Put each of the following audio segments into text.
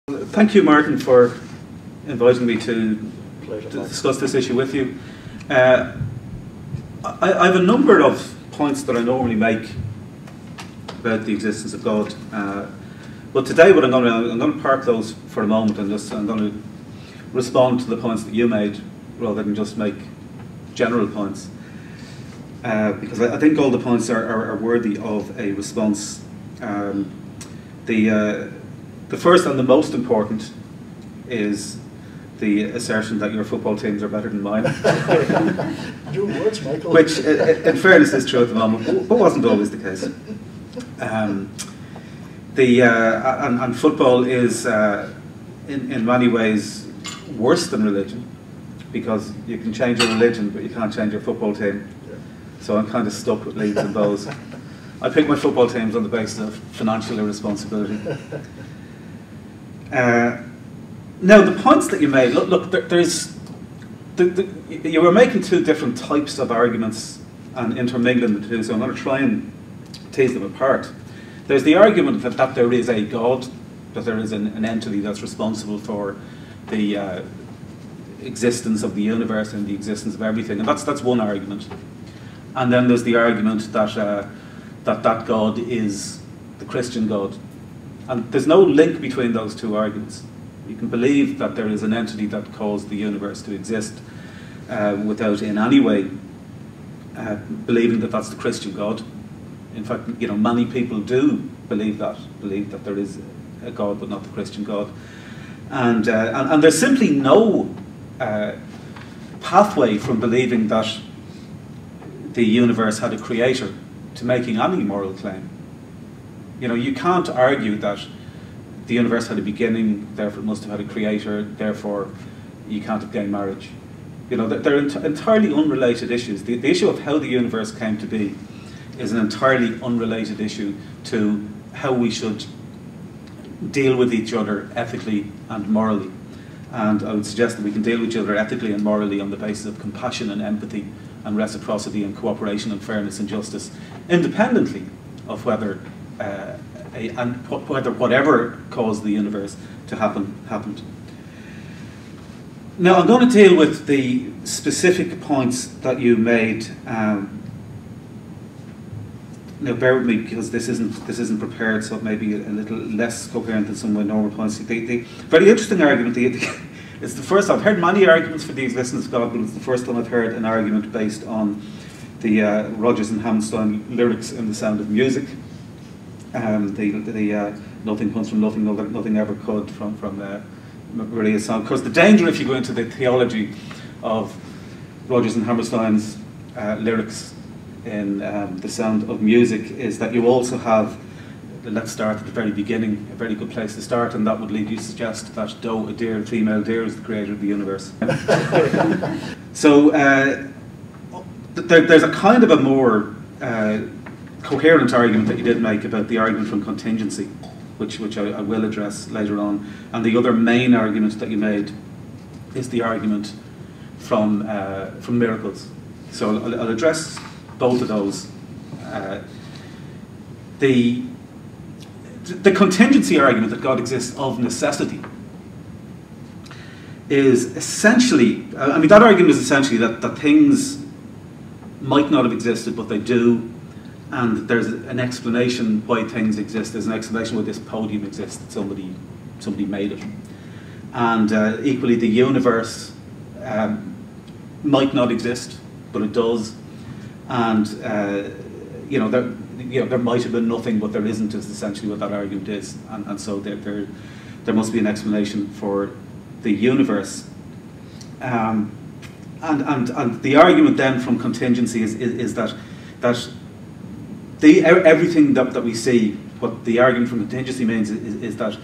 Thank you, Martin, for inviting me to discuss this issue with you. I have a number of points that I normally make about the existence of God, but today what I'm going to park those for a moment and I'm going to respond to the points that you made rather than just make general points, because I think all the points are worthy of a response. The first and the most important is the assertion that your football teams are better than mine. Your words, Michael. Which, in fairness, is true at the moment, but wasn't always the case. And football is, in many ways, worse than religion, because you can change your religion, but you can't change your football team. So I'm kind of stuck with Leeds and Bows. I pick my football teams on the basis of financial irresponsibility. Now, the points that you made, look you were making two different types of arguments and intermingling the two, so I'm going to try and tease them apart. There's the argument that there is a God, that there is an entity that's responsible for the existence of the universe and the existence of everything, and that's one argument. And then there's the argument that that God is the Christian God. And there's no link between those two arguments. You can believe that there is an entity that caused the universe to exist without in any way believing that that's the Christian God. In fact, you know, many people do believe that there is a God but not the Christian God. And there's simply no pathway from believing that the universe had a creator to making any moral claim. You know, you can't argue that the universe had a beginning, therefore it must have had a creator, therefore you can't have gay marriage. You know, they're entirely unrelated issues. The issue of how the universe came to be is an entirely unrelated issue to how we should deal with each other ethically and morally. And I would suggest that we can deal with each other ethically and morally on the basis of compassion and empathy and reciprocity and cooperation and fairness and justice, independently of whether whatever caused the universe to happen happened. Now I'm going to deal with the specific points that you made. Now bear with me because this isn't prepared, so it may be a little less coherent than some of my normal points. The very interesting argument. It's the first I've heard many arguments for the existence of God, but it's the first time I've heard an argument based on the Rodgers and Hammerstein lyrics in The Sound of Music. Nothing comes from nothing, nothing ever could from Maria's song. Of course, the danger if you go into the theology of Rodgers and Hammerstein's lyrics in The Sound of Music is that you also have, let's start at the very beginning, a very good place to start, and that would lead you to suggest that Doe, a deer, female deer, is the creator of the universe. So there's a kind of a more coherent argument that you did make about the argument from contingency, which I will address later on. And the other main argument that you made is the argument from miracles. So I'll address both of those. The contingency argument that God exists of necessity is essentially, I mean, that argument is essentially that things might not have existed, but they do, and there's an explanation why things exist. There's an explanation why this podium exists, that somebody made it. And equally, the universe might not exist, but it does. And there might have been nothing, but there isn't, is essentially what that argument is. And so there must be an explanation for the universe. And the argument then from contingency is that everything that we see, what the argument from contingency means is that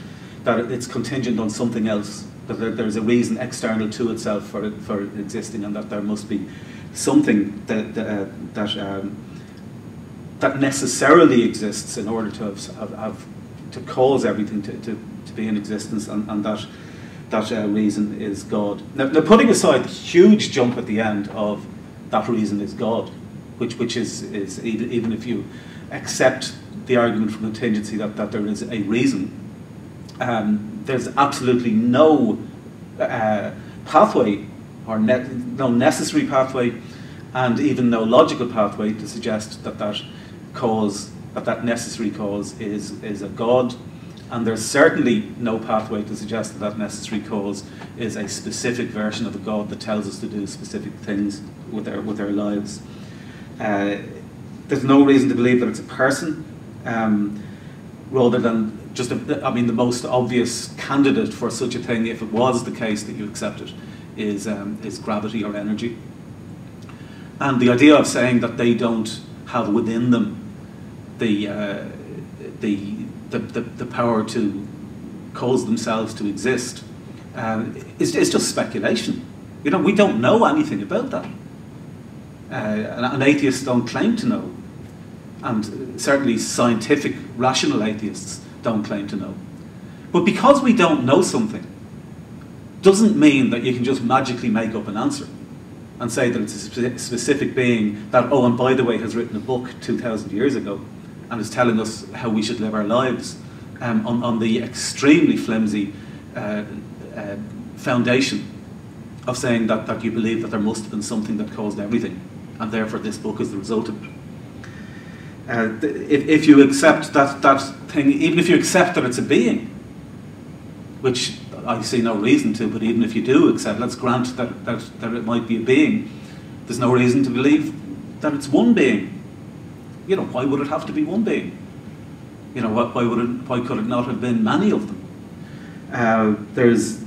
it's contingent on something else, that there's a reason external to itself for it existing, and that there must be something that necessarily exists in order to cause everything to be in existence, and that reason is God. Now putting aside the huge jump at the end of that reason is God, which is even if you accept the argument from contingency that there is a reason, there's absolutely no pathway, or no necessary pathway, and even no logical pathway to suggest that that necessary cause is a God. And there's certainly no pathway to suggest that that necessary cause is a specific version of a God that tells us to do specific things with our lives. There's no reason to believe that it's a person, rather than just, the most obvious candidate for such a thing, if it was the case that you accept it, is gravity or energy. And the idea of saying that they don't have within them the power to cause themselves to exist is just speculation. We don't know anything about that. And atheists don't claim to know. And certainly scientific, rational atheists don't claim to know. But because we don't know something, doesn't mean that you can just magically make up an answer and say that it's a specific being that, oh, and by the way, has written a book 2,000 years ago and is telling us how we should live our lives on the extremely flimsy foundation of saying that you believe that there must have been something that caused everything, and therefore this book is the result of it. If you accept that thing, even if you accept that it's a being, which I see no reason to, but even if you do accept, let's grant that it might be a being, there's no reason to believe that it's one being. Why would it have to be one being? Why could it not have been many of them? There's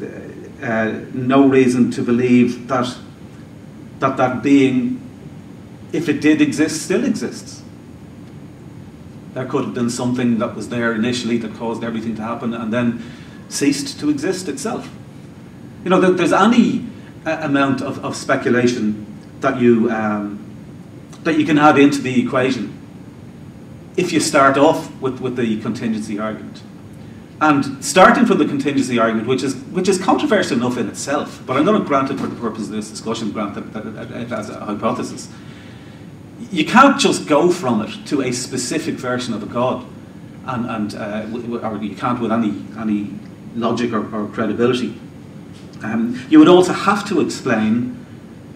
no reason to believe that being, if it did exist, still exists. There could have been something that was there initially that caused everything to happen and then ceased to exist itself. There's any amount of speculation that you can add into the equation if you start off with the contingency argument. And starting from the contingency argument, which is controversial enough in itself, but I'm going to grant it for the purpose of this discussion, grant it as a hypothesis. You can't just go from it to a specific version of a God, or you can't with any logic or credibility. You would also have to explain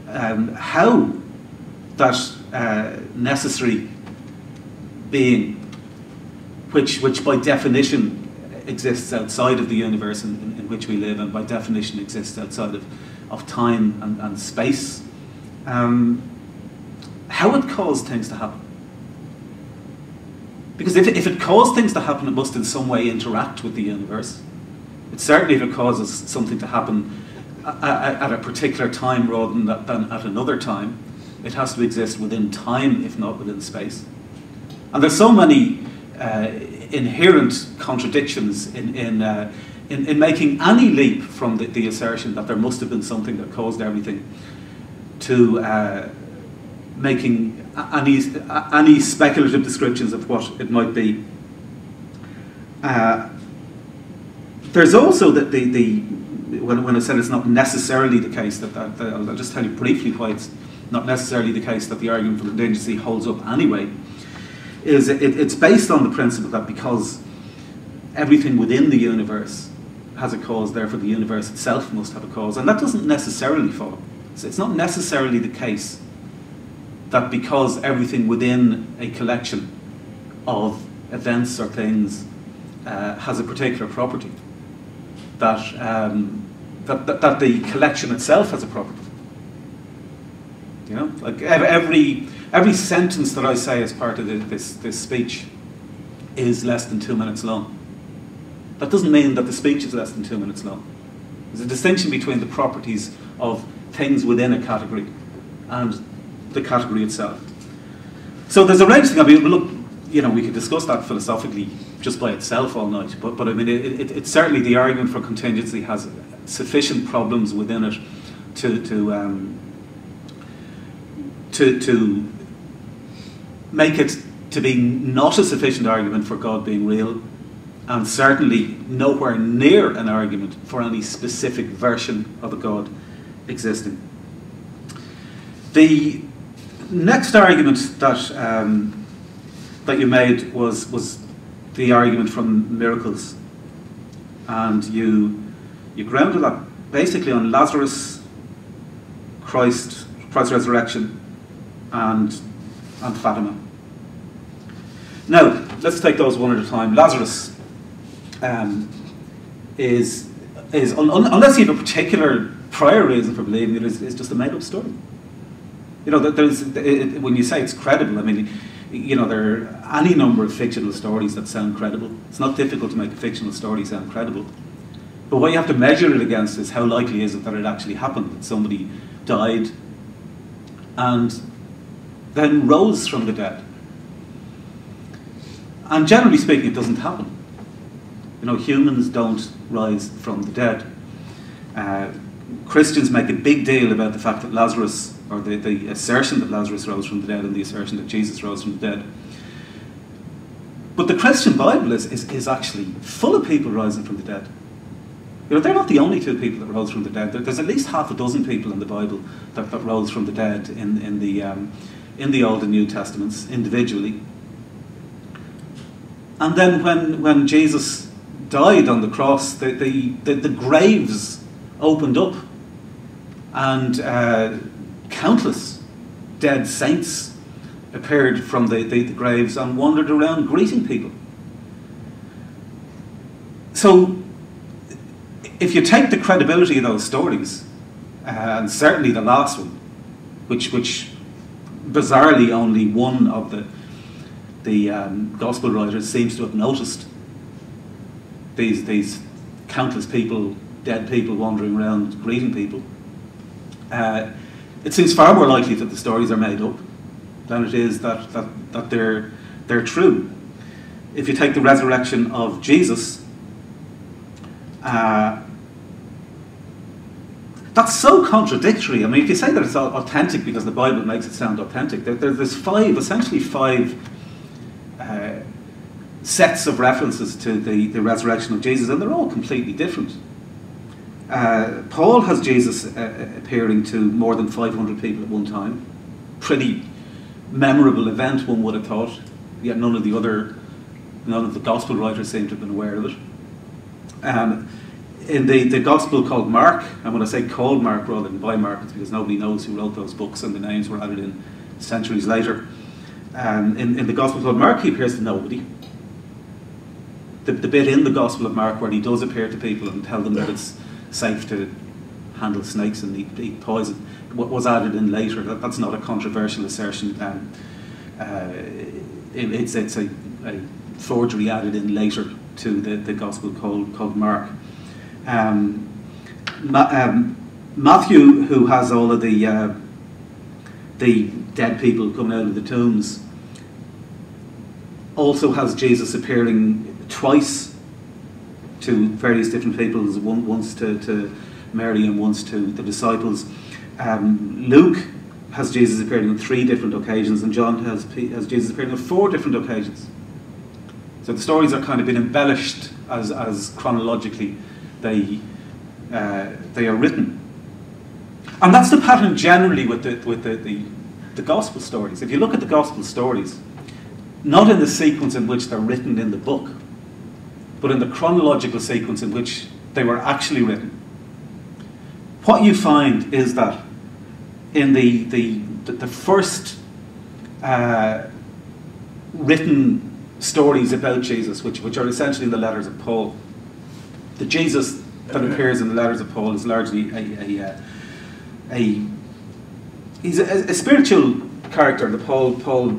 how that necessary being, which by definition exists outside of the universe in which we live, and by definition exists outside of time and space, how it caused things to happen. Because if it caused things to happen, it must in some way interact with the universe. It's certainly, if it causes something to happen at a particular time rather than at another time, it has to exist within time, if not within space. And there's so many inherent contradictions in making any leap from the assertion that there must have been something that caused everything to making any speculative descriptions of what it might be. There's also when I said it's not necessarily the case that I'll just tell you briefly why it's not necessarily the case that the argument for contingency holds up anyway. It's based on the principle that because everything within the universe has a cause, therefore the universe itself must have a cause, and that doesn't necessarily follow. So it's not necessarily the case that because everything within a collection of events or things has a particular property, that the collection itself has a property. Like every sentence that I say as part of this speech is less than 2 minutes long. That doesn't mean that the speech is less than 2 minutes long. There's a distinction between the properties of things within a category and the category itself. So there's a range of things. Look, we could discuss that philosophically just by itself all night, but I mean, it's certainly the argument for contingency has sufficient problems within it to make it to be not a sufficient argument for God being real, and certainly nowhere near an argument for any specific version of a God existing. The next argument that you made was the argument from miracles, and you grounded that basically on Lazarus, Christ's resurrection, and Fatima. Now, let's take those one at a time. Lazarus is unless you have a particular prior reason for believing it, is just a made-up story. You know, when you say it's credible, I mean, you know, there are any number of fictional stories that sound credible. It's not difficult to make a fictional story sound credible. But what you have to measure it against is how likely is it that it actually happened, that somebody died and then rose from the dead. And generally speaking, it doesn't happen. You know, humans don't rise from the dead. Christians make a big deal about the fact that Lazarus, or the assertion that Lazarus rose from the dead and the assertion that Jesus rose from the dead. But the Christian Bible is actually full of people rising from the dead. You know, they're not the only two people that rose from the dead. There's at least half a dozen people in the Bible that rose from the dead in the Old and New Testaments individually. And then when Jesus died on the cross, the graves opened up, and countless dead saints appeared from the graves and wandered around greeting people. So, if you take the credibility of those stories, and certainly the last one, which bizarrely only one of the gospel writers seems to have noticed, these countless people, dead people wandering around greeting people, it seems far more likely that the stories are made up than it is that they're true. If you take the resurrection of Jesus, that's so contradictory. I mean, if you say that it's authentic because the Bible makes it sound authentic, there's essentially five sets of references to the resurrection of Jesus, and they're all completely different. Paul has Jesus appearing to more than 500 people at one time. Pretty memorable event, one would have thought. Yet none of the gospel writers seem to have been aware of it. In the gospel called Mark, and when I say called Mark rather than by Mark, it's because nobody knows who wrote those books, and the names were added in centuries later. In the gospel called Mark, he appears to nobody. The bit in the gospel of Mark where he does appear to people and tell them that it's safe to handle snakes and eat poison was added in later. That's not a controversial assertion. It's a forgery added in later to the gospel called Mark. Matthew, who has all of the dead people coming out of the tombs, also has Jesus appearing twice to various different people, once to Mary and once to the disciples. Luke has Jesus appearing on 3 different occasions, and John has Jesus appearing on 4 different occasions. So the stories are kind of been embellished as chronologically they are written, and that's the pattern generally with the gospel stories. If you look at the gospel stories, not in the sequence in which they're written in the book, but in the chronological sequence in which they were actually written, what you find is that in the first written stories about Jesus, which are essentially the letters of Paul, the Jesus that appears in the letters of Paul is largely he's a spiritual character that Paul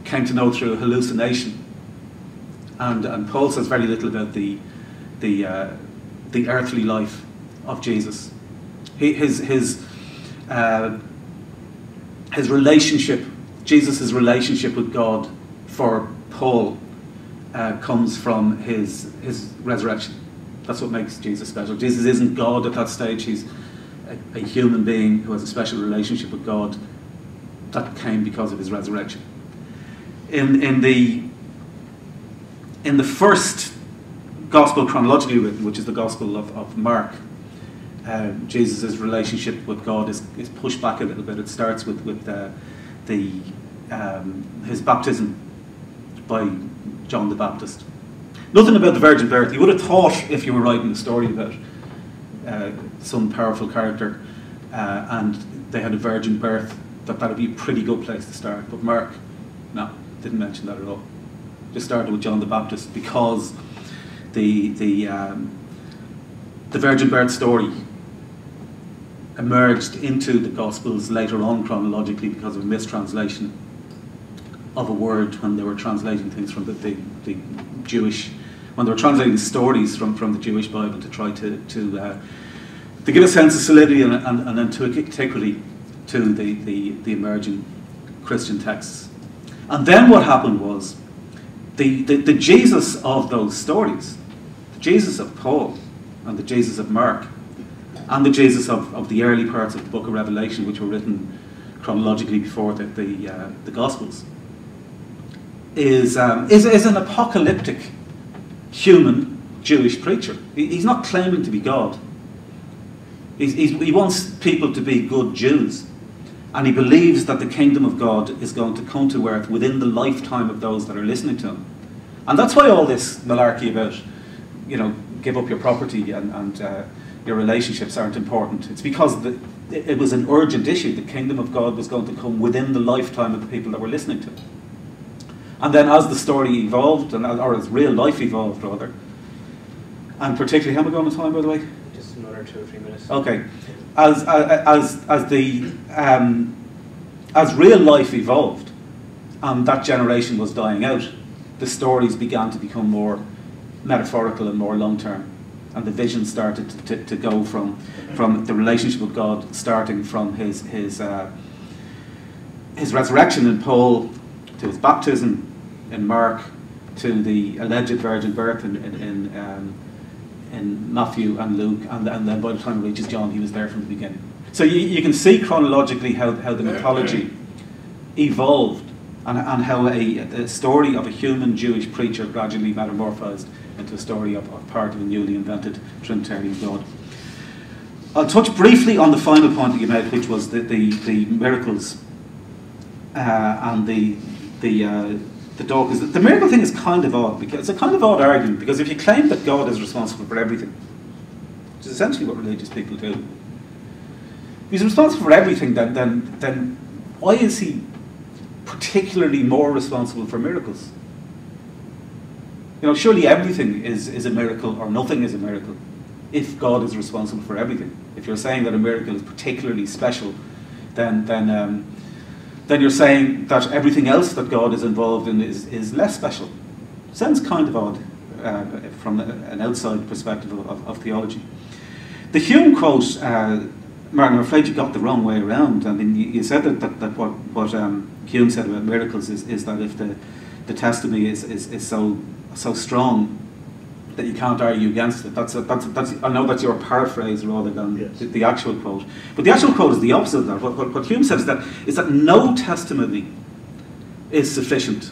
came to know through a hallucination, and Paul says very little about the earthly life of Jesus. His relationship, Jesus' relationship with God for Paul comes from his resurrection. That's what makes Jesus special. Jesus isn't God at that stage. He's a human being who has a special relationship with God that came because of his resurrection. In the first gospel chronologically written, which is the gospel of Mark, Jesus' relationship with God is pushed back a little bit. It starts with his baptism by John the Baptist. Nothing about the virgin birth. You would have thought, if you were writing a story about some powerful character and they had a virgin birth, that would be a pretty good place to start. But Mark, no, didn't mention that at all. Just started with John the Baptist because the virgin birth story emerged into the Gospels later on chronologically because of a mistranslation of a word when they were translating things from the Jewish, when they were translating stories from the Jewish Bible to try to give a sense of solidity and antiquity to the emerging Christian texts. And then what happened was the Jesus of those stories, the Jesus of Paul and the Jesus of Mark and the Jesus of the early parts of the book of Revelation, which were written chronologically before the Gospels, is an apocalyptic human Jewish preacher. He's not claiming to be God. He wants people to be good Jews, and he believes that the kingdom of God is going to come to earth within the lifetime of those that are listening to him. And that's why all this malarkey about, give up your property and your relationships aren't important. It's because it was an urgent issue. The kingdom of God was going to come within the lifetime of the people that were listening to it. And then as the story evolved, or as real life evolved rather, and particularly, how am I going on time, by the way? Just another 2 or 3 minutes. Okay. As real life evolved and that generation was dying out, the stories began to become more metaphorical and more long-term. And the vision started to go from the relationship with God, starting from his resurrection in Paul, to his baptism in Mark, to the alleged virgin birth in Matthew and Luke, and then by the time it reaches John, he was there from the beginning. So you can see chronologically how the mythology evolved and how a story of a human Jewish preacher gradually metamorphosed into a story of part of a newly invented Trinitarian God. I'll touch briefly on the final point that you made, which was the miracles and the dog. Because the miracle thing is kind of odd, because it's a kind of odd argument, because if you claim that God is responsible for everything, which is essentially what religious people do, if he's responsible for everything, then why is he particularly more responsible for miracles? Surely everything is a miracle, or nothing is a miracle, if God is responsible for everything. If you're saying that a miracle is particularly special, then you're saying that everything else that God is involved in is less special. Sounds kind of odd from an outside perspective of theology. The Hume quote, Martin, I'm afraid you got the wrong way around. I mean, you said that what Hume said about miracles is that if the testimony is so strong that you can't argue against it. That's I know that's your paraphrase rather than yes. the actual quote. But the actual quote is the opposite of that. What Hume says is that no testimony is sufficient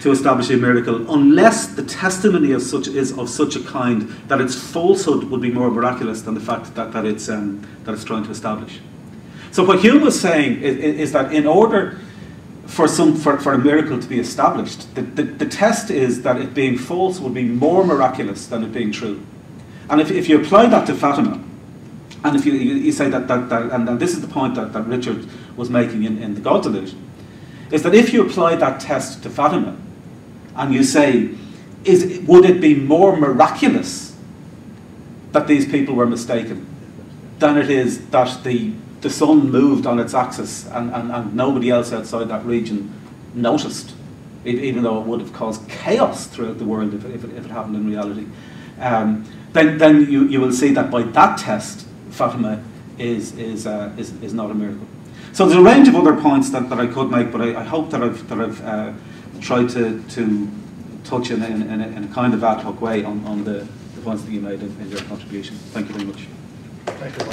to establish a miracle unless the testimony is of such a kind that its falsehood would be more miraculous than the fact that it's trying to establish. So what Hume was saying is that in order for a miracle to be established, the test is that it being false would be more miraculous than it being true. And if you apply that to Fatima, and if you say that and this is the point that Richard was making in the God Delusion, is that if you apply that test to Fatima, and you say, would it be more miraculous that these people were mistaken than it is that the sun moved on its axis and nobody else outside that region noticed, even though it would have caused chaos throughout the world if it happened in reality, then you will see that by that test, Fatima is not a miracle. So there's a range of other points that I could make, but I hope that I've tried to touch in a kind of ad hoc way on the points that you made in your contribution. Thank you very much. Thank you.